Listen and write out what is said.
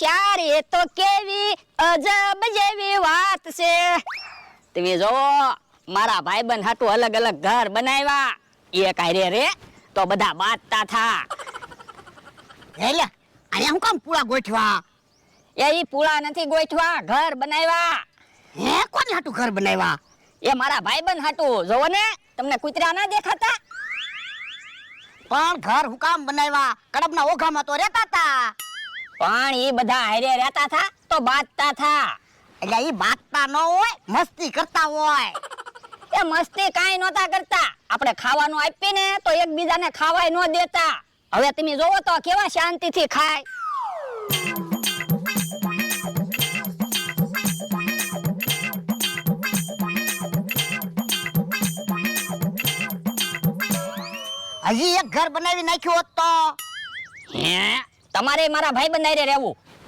હોશિયાર એ તો કેવી અજબ જેવી વાત છે. તમે જોવો મારા ભાઈબંધ હાટુ અલગ અલગ ઘર બનાવ્યા. એક હારે રે તો બધા બાતતા થા. હેલે અહીંયા હું કામ પૂળા ગોઠવા? એ ઈ પૂળા નથી ગોઠવા, ઘર બનાવ્યા. હે કોની હાટુ ઘર બનાવ્યા? એ મારા ભાઈબંધ હાટુ. જોવો ને તમને કૂતરા ના દેખાતા? પણ ઘર હું કામ બનાવ્યા? કડબના ઓઘામાં તો રહેતા તા. પણ ઈ બધા હારે રહેતા થા તો બાતતા થા. એટલે ઈ બાતતા ન હોય, મસ્તી કરતા હોય. એ મસ્તી કાંઈ નહોતા કરતા. આપણે ખાવાનું આપીએ ને તો એકબીજાને ખાવાય ન દેતા. હવે તમે જોવો તો કેવા શાંતિથી ખાય. હજી એક ઘર બનાવી નાખ્યું હોત તો. હે તમારે મારા ભાઈબંધ હારે રહેવું.